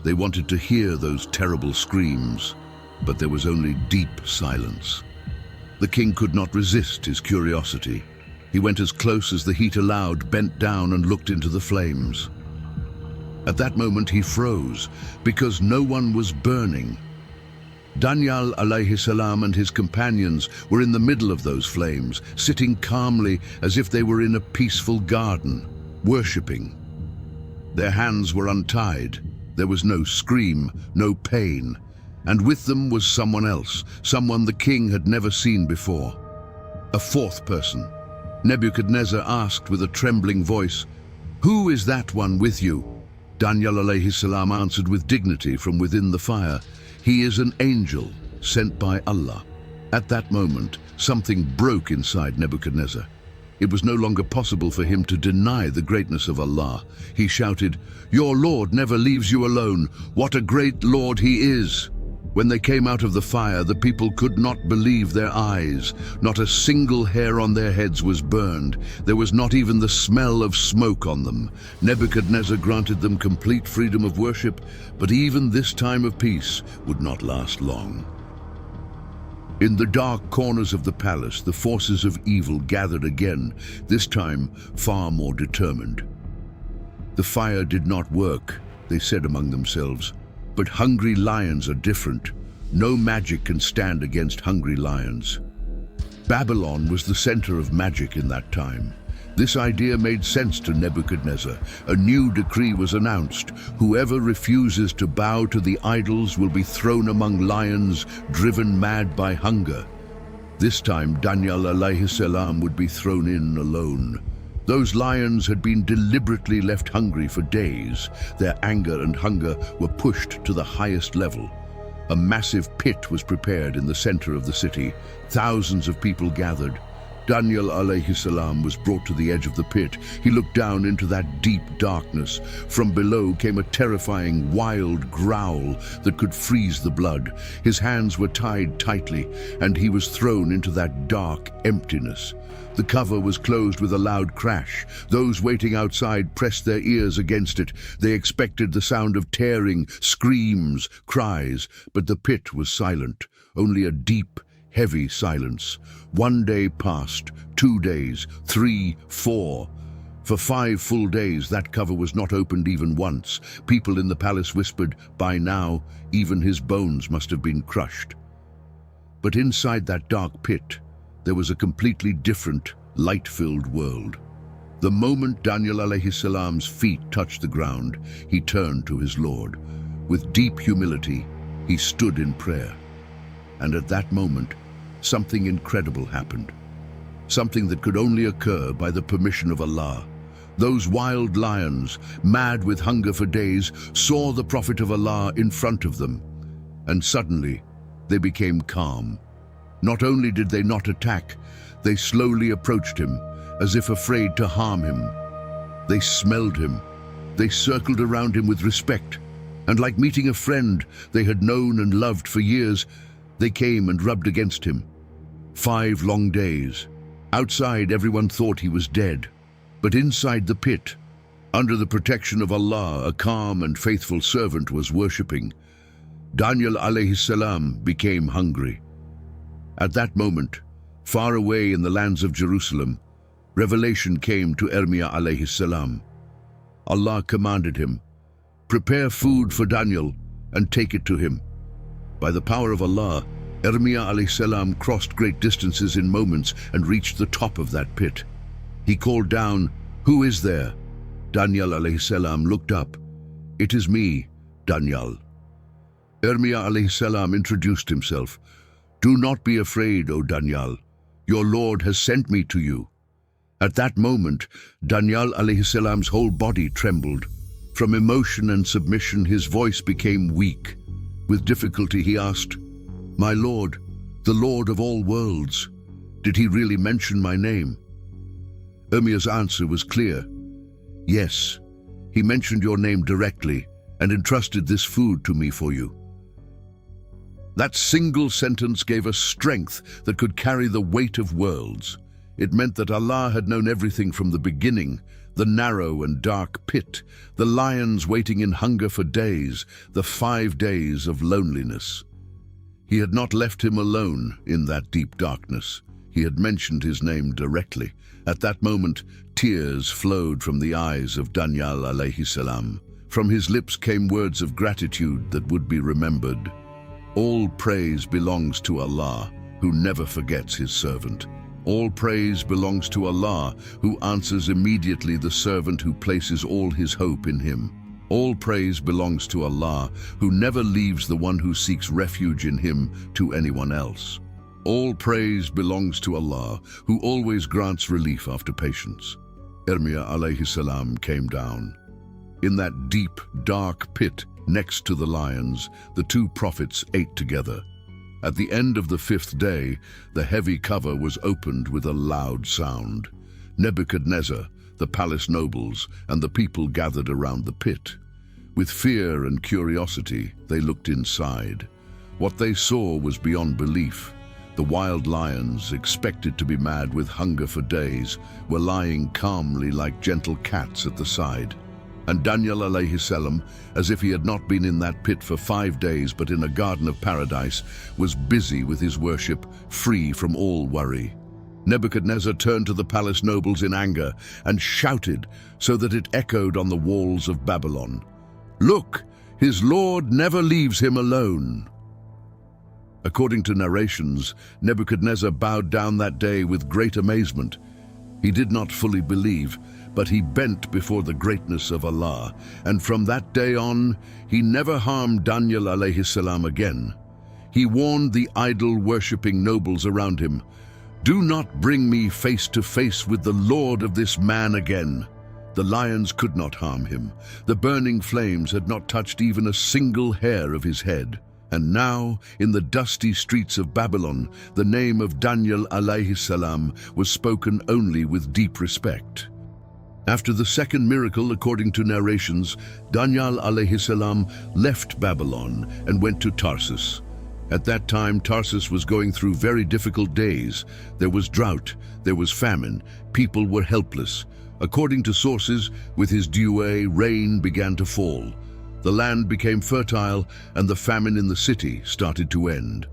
They wanted to hear those terrible screams, but there was only deep silence. The king could not resist his curiosity. He went as close as the heat allowed, bent down and looked into the flames. At that moment he froze, because no one was burning. Daniyal alayhisselam and his companions were in the middle of those flames, sitting calmly as if they were in a peaceful garden, worshipping. Their hands were untied. There was no scream, no pain. And with them was someone else, someone the king had never seen before. A 4th person. Nebuchadnezzar asked with a trembling voice, "Who is that one with you?" Daniyal alayhisselam answered with dignity from within the fire, "He is an angel sent by Allah." At that moment, something broke inside Nebuchadnezzar. It was no longer possible for him to deny the greatness of Allah. He shouted, "Your Lord never leaves you alone. What a great Lord he is!" When they came out of the fire, the people could not believe their eyes. Not a single hair on their heads was burned. There was not even the smell of smoke on them. Nebuchadnezzar granted them complete freedom of worship, but even this time of peace would not last long. In the dark corners of the palace, the forces of evil gathered again, this time far more determined. The fire did not work, they said among themselves. But hungry lions are different. No magic can stand against hungry lions. Babylon was the center of magic in that time. This idea made sense to Nebuchadnezzar. A new decree was announced. Whoever refuses to bow to the idols will be thrown among lions, driven mad by hunger. This time, Daniyal alayhisselam would be thrown in alone. Those lions had been deliberately left hungry for days. Their anger and hunger were pushed to the highest level. A massive pit was prepared in the center of the city. Thousands of people gathered. Danyal alayhisselam was brought to the edge of the pit. He looked down into that deep darkness. From below came a terrifying, wild growl that could freeze the blood. His hands were tied tightly, and he was thrown into that dark emptiness. The cover was closed with a loud crash. Those waiting outside pressed their ears against it. They expected the sound of tearing, screams, cries, but the pit was silent. Only a deep, heavy silence. 1 day passed, 2 days, 3, 4. For 5 full days that cover was not opened even once. People in the palace whispered, by now, even his bones must have been crushed. But inside that dark pit, there was a completely different, light-filled world. The moment Danyal alayhisselam's feet touched the ground, he turned to his Lord. With deep humility, he stood in prayer. And at that moment, something incredible happened. Something that could only occur by the permission of Allah. Those wild lions, mad with hunger for days, saw the Prophet of Allah in front of them. And suddenly, they became calm. Not only did they not attack, they slowly approached him, as if afraid to harm him. They smelled him. They circled around him with respect. And like meeting a friend they had known and loved for years, they came and rubbed against him. 5 long days. Outside, everyone thought he was dead. But inside the pit, under the protection of Allah, a calm and faithful servant was worshipping. Danyal alayhisselam became hungry. At that moment, far away in the lands of Jerusalem, revelation came to Ermiya alayhisselam. Allah commanded him, prepare food for Danyal and take it to him. By the power of Allah, Ermiya alayhisselam crossed great distances in moments and reached the top of that pit. He called down, who is there? Danyal alayhisselam looked up. It is me, Danyal. Ermiya alayhisselam introduced himself. Do not be afraid, O Danyal. Your Lord has sent me to you. At that moment, Danyal alayhisselam's whole body trembled. From emotion and submission, his voice became weak. With difficulty, he asked, my Lord, the Lord of all worlds, did he really mention my name? Ermiya's answer was clear. Yes, he mentioned your name directly and entrusted this food to me for you. That single sentence gave us strength that could carry the weight of worlds. It meant that Allah had known everything from the beginning, the narrow and dark pit, the lions waiting in hunger for days, the 5 days of loneliness. He had not left him alone in that deep darkness. He had mentioned his name directly. At that moment, tears flowed from the eyes of Danyal alayhisselam. From his lips came words of gratitude that would be remembered. All praise belongs to Allah, who never forgets his servant. All praise belongs to Allah, who answers immediately the servant who places all his hope in him. All praise belongs to Allah, who never leaves the one who seeks refuge in him to anyone else. All praise belongs to Allah, who always grants relief after patience. Ermiya alayhisselam came down. In that deep, dark pit next to the lions, the 2 prophets ate together. At the end of the 5th day, the heavy cover was opened with a loud sound. Nebuchadnezzar, the palace nobles, and the people gathered around the pit. With fear and curiosity, they looked inside. What they saw was beyond belief. The wild lions, expected to be mad with hunger for days, were lying calmly like gentle cats at the side. And Danyal alayhisselam, as if he had not been in that pit for 5 days but in a garden of paradise, was busy with his worship, free from all worry. Nebuchadnezzar turned to the palace nobles in anger and shouted so that it echoed on the walls of Babylon, "Look, his Lord never leaves him alone." According to narrations, Nebuchadnezzar bowed down that day with great amazement. He did not fully believe, but he bent before the greatness of Allah, and from that day on, he never harmed Danyal alayhisselam again. He warned the idol-worshipping nobles around him, "Do not bring me face to face with the Lord of this man again." The lions could not harm him. The burning flames had not touched even a single hair of his head. And now, in the dusty streets of Babylon, the name of Daniyal alayhisselam was spoken only with deep respect. After the second miracle, according to narrations, Daniyal alayhisselam left Babylon and went to Tarsus. At that time, Tarsus was going through very difficult days. There was drought, there was famine, people were helpless. According to sources, with his dewey, rain began to fall. The land became fertile, and the famine in the city started to end.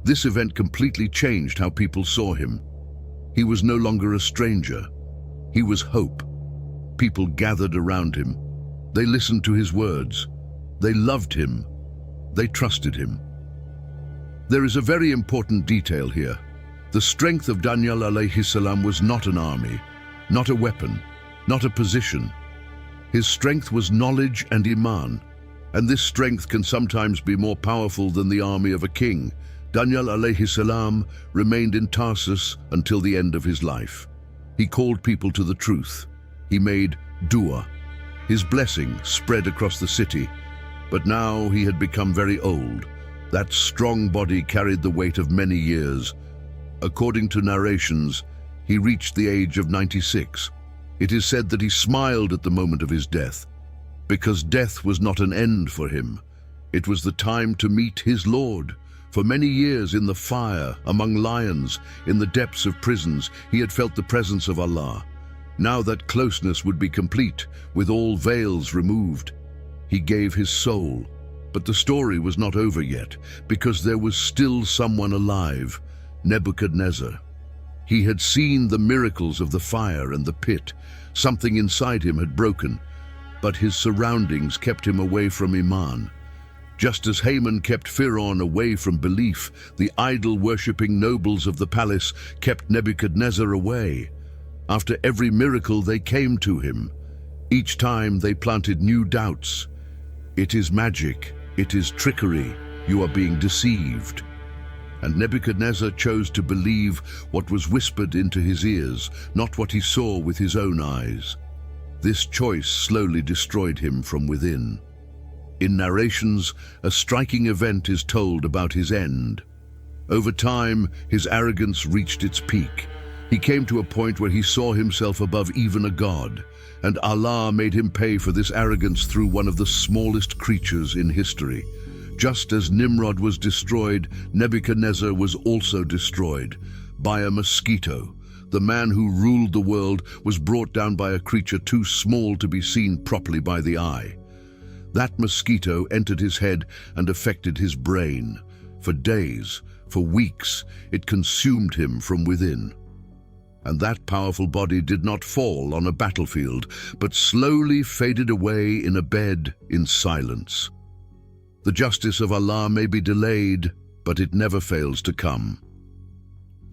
This event completely changed how people saw him. He was no longer a stranger. He was hope. People gathered around him. They listened to his words. They loved him. They trusted him. There is a very important detail here. The strength of Daniyal alayhisselam was not an army, not a weapon, not a position. His strength was knowledge and iman, and this strength can sometimes be more powerful than the army of a king. Daniyal alayhisselam remained in Tarsus until the end of his life. He called people to the truth. He made dua. His blessing spread across the city, but now he had become very old. That strong body carried the weight of many years. According to narrations, he reached the age of 96. It is said that he smiled at the moment of his death, because death was not an end for him. It was the time to meet his Lord. For many years in the fire, among lions, in the depths of prisons, he had felt the presence of Allah. Now that closeness would be complete, with all veils removed. He gave his soul. But the story was not over yet, because there was still someone alive, Nebuchadnezzar. He had seen the miracles of the fire and the pit. Something inside him had broken, but his surroundings kept him away from Iman. Just as Haman kept Pharaoh away from belief, the idol-worshipping nobles of the palace kept Nebuchadnezzar away. After every miracle they came to him. Each time they planted new doubts. It is magic. It is trickery. You are being deceived. And Nebuchadnezzar chose to believe what was whispered into his ears, not what he saw with his own eyes. This choice slowly destroyed him from within. In narrations, a striking event is told about his end. Over time, his arrogance reached its peak. He came to a point where he saw himself above even a god, and Allah made him pay for this arrogance through one of the smallest creatures in history. Just as Nimrod was destroyed, Nebuchadnezzar was also destroyed by a mosquito. The man who ruled the world was brought down by a creature too small to be seen properly by the eye. That mosquito entered his head and affected his brain. For days, for weeks, it consumed him from within. And that powerful body did not fall on a battlefield, but slowly faded away in a bed in silence. The justice of Allah may be delayed, but it never fails to come.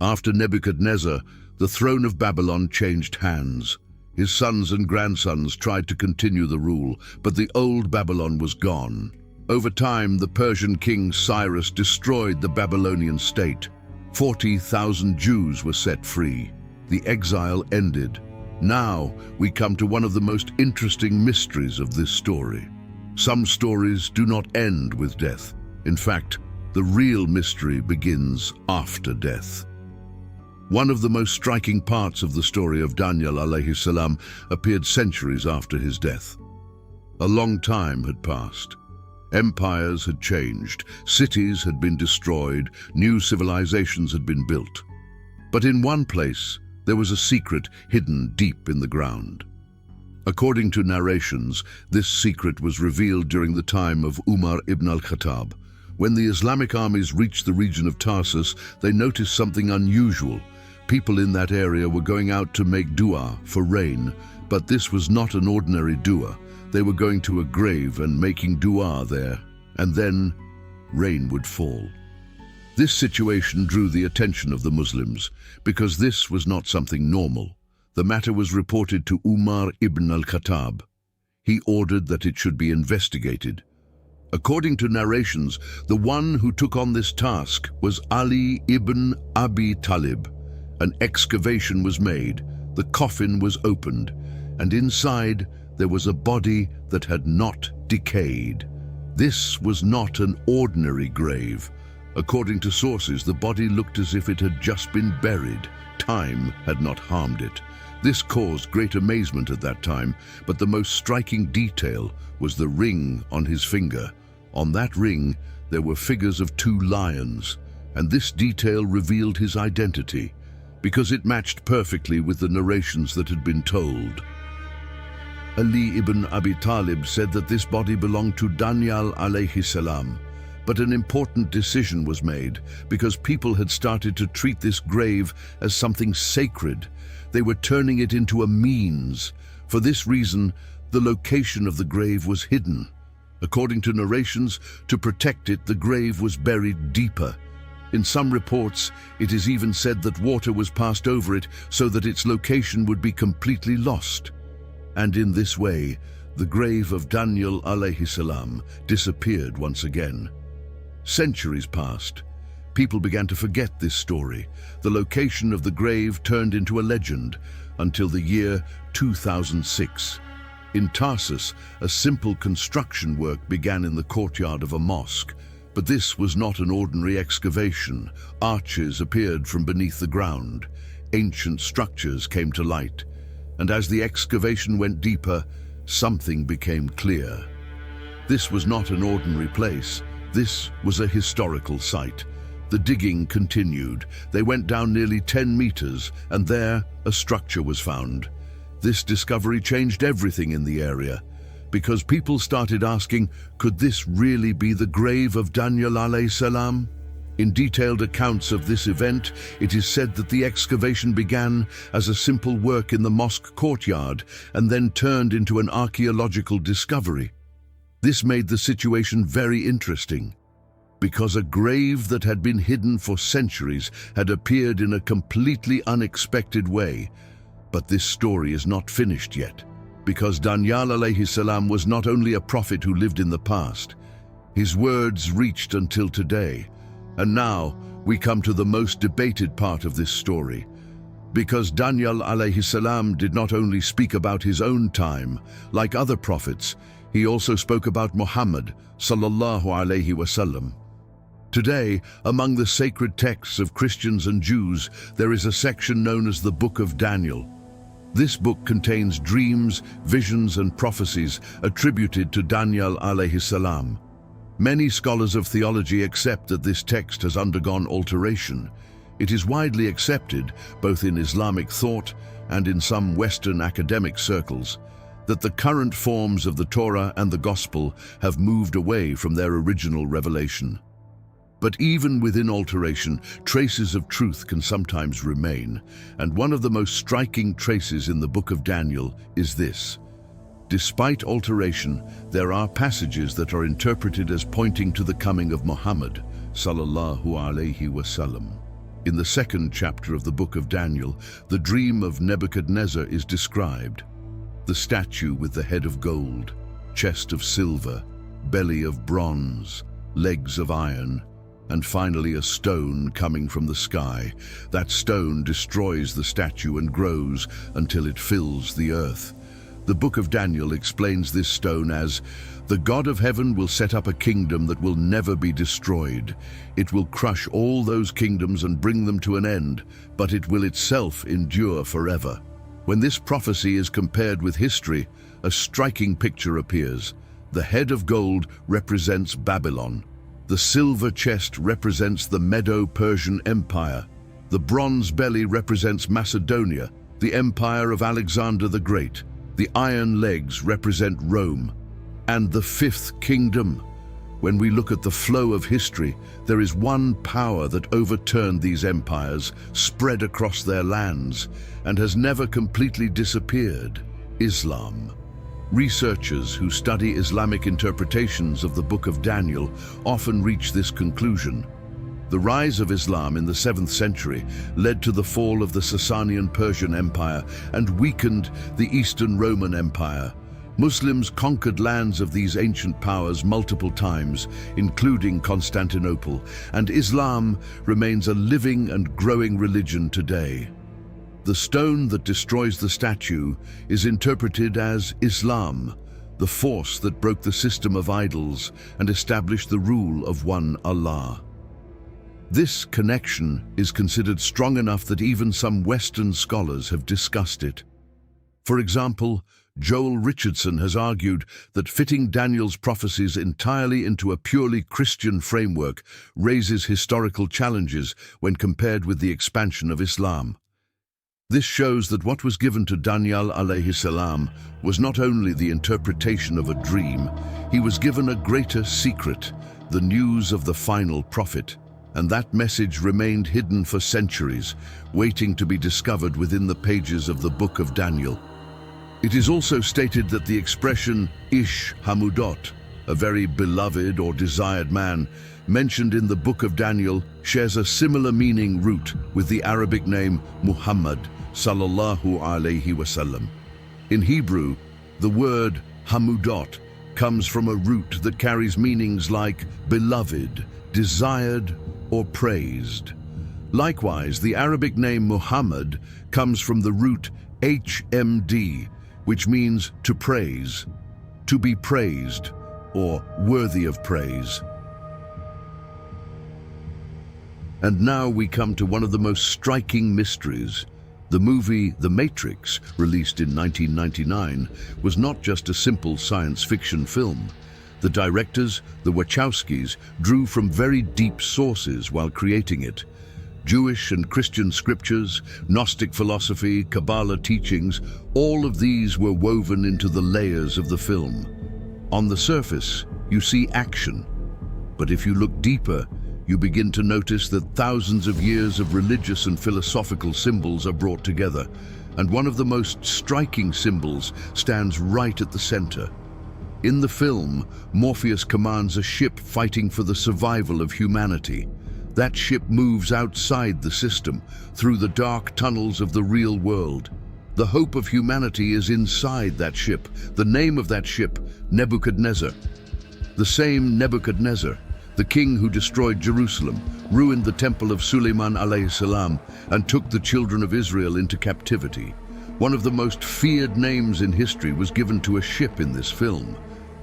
After Nebuchadnezzar, the throne of Babylon changed hands. His sons and grandsons tried to continue the rule, but the old Babylon was gone. Over time, the Persian king Cyrus destroyed the Babylonian state. 40,000 Jews were set free. The exile ended. Now we come to one of the most interesting mysteries of this story. Some stories do not end with death. In fact, the real mystery begins after death. One of the most striking parts of the story of Daniyal alayhisselam appeared centuries after his death. A long time had passed. Empires had changed, cities had been destroyed, new civilizations had been built. But in one place, there was a secret hidden deep in the ground. According to narrations, this secret was revealed during the time of Umar ibn al-Khattab. When the Islamic armies reached the region of Tarsus, they noticed something unusual. People in that area were going out to make dua for rain, but this was not an ordinary dua. They were going to a grave and making dua there, and then rain would fall. This situation drew the attention of the Muslims, because this was not something normal. The matter was reported to Umar ibn al-Khattab. He ordered that it should be investigated. According to narrations, the one who took on this task was Ali ibn Abi Talib. An excavation was made, the coffin was opened, and inside there was a body that had not decayed. This was not an ordinary grave. According to sources, the body looked as if it had just been buried. Time had not harmed it. This caused great amazement at that time, but the most striking detail was the ring on his finger. On that ring, there were figures of 2 lions, and this detail revealed his identity, because it matched perfectly with the narrations that had been told. Ali ibn Abi Talib said that this body belonged to Daniyal alayhisselam, but an important decision was made because people had started to treat this grave as something sacred. They were turning it into a means. For this reason, the location of the grave was hidden. According to narrations, to protect it, the grave was buried deeper. In some reports, it is even said that water was passed over it so that its location would be completely lost. And in this way, the grave of Danyal alayhisselam disappeared once again. Centuries passed. People began to forget this story. The location of the grave turned into a legend until the year 2006. In Tarsus, a simple construction work began in the courtyard of a mosque. But this was not an ordinary excavation. Arches appeared from beneath the ground. Ancient structures came to light. And as the excavation went deeper, something became clear. This was not an ordinary place. This was a historical site. The digging continued. They went down nearly 10 meters, and there a structure was found. This discovery changed everything in the area, because people started asking, could this really be the grave of Danyal alayhis salam? In detailed accounts of this event, it is said that the excavation began as a simple work in the mosque courtyard and then turned into an archaeological discovery. This made the situation very interesting, because a grave that had been hidden for centuries had appeared in a completely unexpected way. But this story is not finished yet, because Danyal alayhis salam was not only a prophet who lived in the past. His words reached until today. And now we come to the most debated part of this story, because Danyal alayhis salam did not only speak about his own time. Like other prophets, he also spoke about Muhammad sallallahu alaihi wasallam. Today, among the sacred texts of Christians and Jews, there is a section known as the Book of Daniel. This book contains dreams, visions, and prophecies attributed to Danyal alayhis salam. Many scholars of theology accept that this text has undergone alteration. It is widely accepted, both in Islamic thought and in some Western academic circles, that the current forms of the Torah and the Gospel have moved away from their original revelation. But even within alteration, traces of truth can sometimes remain, and one of the most striking traces in the Book of Daniel is this. Despite alteration, there are passages that are interpreted as pointing to the coming of Muhammad sallallahu alaihi wasallam. In the 2nd chapter of the Book of Daniel, the dream of Nebuchadnezzar is described. The statue with the head of gold, chest of silver, belly of bronze, legs of iron, and finally a stone coming from the sky. That stone destroys the statue and grows until it fills the earth. The Book of Daniel explains this stone as, "The God of heaven will set up a kingdom that will never be destroyed. It will crush all those kingdoms and bring them to an end, but it will itself endure forever." When this prophecy is compared with history, a striking picture appears. The head of gold represents Babylon. The silver chest represents the Medo-Persian Empire. The bronze belly represents Macedonia, the empire of Alexander the Great. The iron legs represent Rome. And the 5th kingdom. When we look at the flow of history, there is one power that overturned these empires, spread across their lands, and has never completely disappeared: Islam. Researchers who study Islamic interpretations of the Book of Daniel often reach this conclusion. The rise of Islam in the 7th century led to the fall of the Sasanian Persian Empire and weakened the Eastern Roman Empire. Muslims conquered lands of these ancient powers multiple times, including Constantinople, and Islam remains a living and growing religion today. The stone that destroys the statue is interpreted as Islam. the force that broke the system of idols and established the rule of one Allah. This connection is considered strong enough that even some Western scholars have discussed it. For example, Joel Richardson has argued that fitting Daniel's prophecies entirely into a purely Christian framework raises historical challenges when compared with the expansion of Islam. This shows that what was given to Daniyal alayhisselam was not only the interpretation of a dream, he was given a greater secret, the news of the final prophet, and that message remained hidden for centuries, waiting to be discovered within the pages of the Book of Daniel. It is also stated that the expression Ish Hamudot, a very beloved or desired man, mentioned in the Book of Daniel, shares a similar meaning root with the Arabic name Muhammad sallallahu alayhi wasallam. In Hebrew, the word Hamudot comes from a root that carries meanings like beloved, desired, or praised. Likewise, the Arabic name Muhammad comes from the root HMD, which means to praise, to be praised, or worthy of praise. And now we come to one of the most striking mysteries. The movie The Matrix, released in 1999, was not just a simple science fiction film. The directors, the Wachowskis, drew from very deep sources while creating it. Jewish and Christian scriptures, Gnostic philosophy, Kabbalah teachings, all of these were woven into the layers of the film. On the surface, you see action, but if you look deeper, you begin to notice that thousands of years of religious and philosophical symbols are brought together, and one of the most striking symbols stands right at the center. In the film, Morpheus commands a ship fighting for the survival of humanity. That ship moves outside the system, through the dark tunnels of the real world. The hope of humanity is inside that ship. The name of that ship, Nebuchadnezzar. The same Nebuchadnezzar, the king who destroyed Jerusalem, ruined the Temple of Suleyman alayhisselam, and took the children of Israel into captivity. One of the most feared names in history was given to a ship in this film,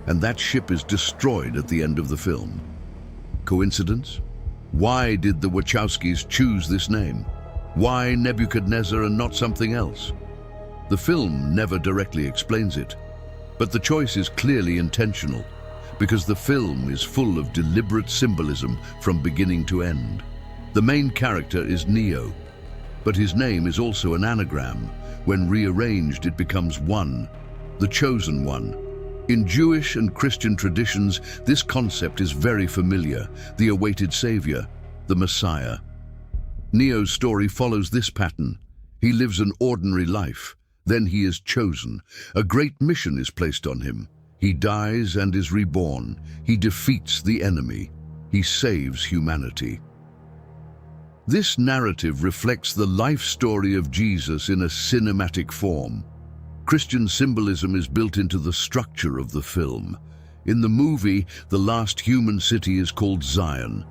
and that ship is destroyed at the end of the film. Coincidence? Why did the Wachowskis choose this name? Why Nebuchadnezzar and not something else? The film never directly explains it, but the choice is clearly intentional, because the film is full of deliberate symbolism from beginning to end. The main character is Neo, but his name is also an anagram. When rearranged, it becomes One, the Chosen One. In Jewish and Christian traditions, this concept is very familiar, the awaited Savior, the Messiah. Neo's story follows this pattern. He lives an ordinary life, then he is chosen. A great mission is placed on him. He dies and is reborn. He defeats the enemy. He saves humanity. This narrative reflects the life story of Jesus in a cinematic form. Christian symbolism is built into the structure of the film. In the movie, the last human city is called Zion.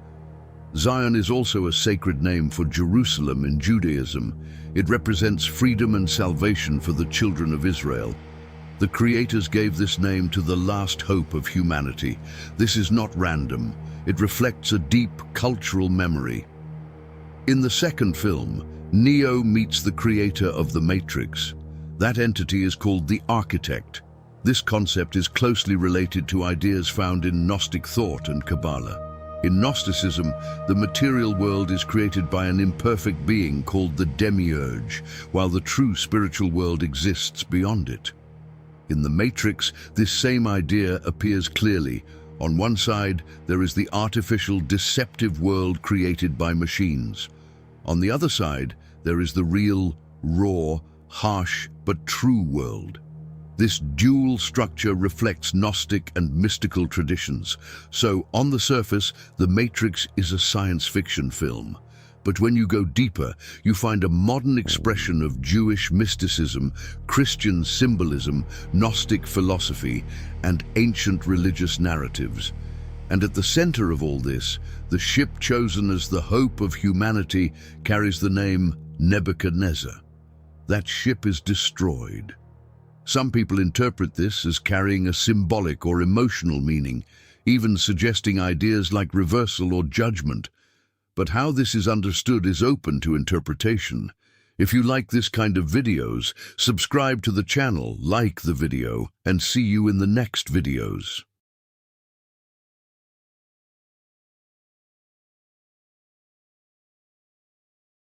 Zion is also a sacred name for Jerusalem in Judaism. It represents freedom and salvation for the children of Israel. The creators gave this name to the last hope of humanity. This is not random. It reflects a deep cultural memory. In the second film, Neo meets the creator of the Matrix. That entity is called the Architect. This concept is closely related to ideas found in Gnostic thought and Kabbalah. In Gnosticism, the material world is created by an imperfect being called the Demiurge, while the true spiritual world exists beyond it. In the Matrix, this same idea appears clearly. On one side, there is the artificial, deceptive world created by machines. On the other side, there is the real, raw, harsh, but true world. This dual structure reflects Gnostic and mystical traditions. So, on the surface, The Matrix is a science fiction film. But when you go deeper, you find a modern expression of Jewish mysticism, Christian symbolism, Gnostic philosophy, and ancient religious narratives. And at the center of all this, the ship chosen as the hope of humanity carries the name Nebuchadnezzar. That ship is destroyed. Some people interpret this as carrying a symbolic or emotional meaning, even suggesting ideas like reversal or judgment. But how this is understood is open to interpretation. If you like this kind of videos, subscribe to the channel, like the video, and see you in the next videos.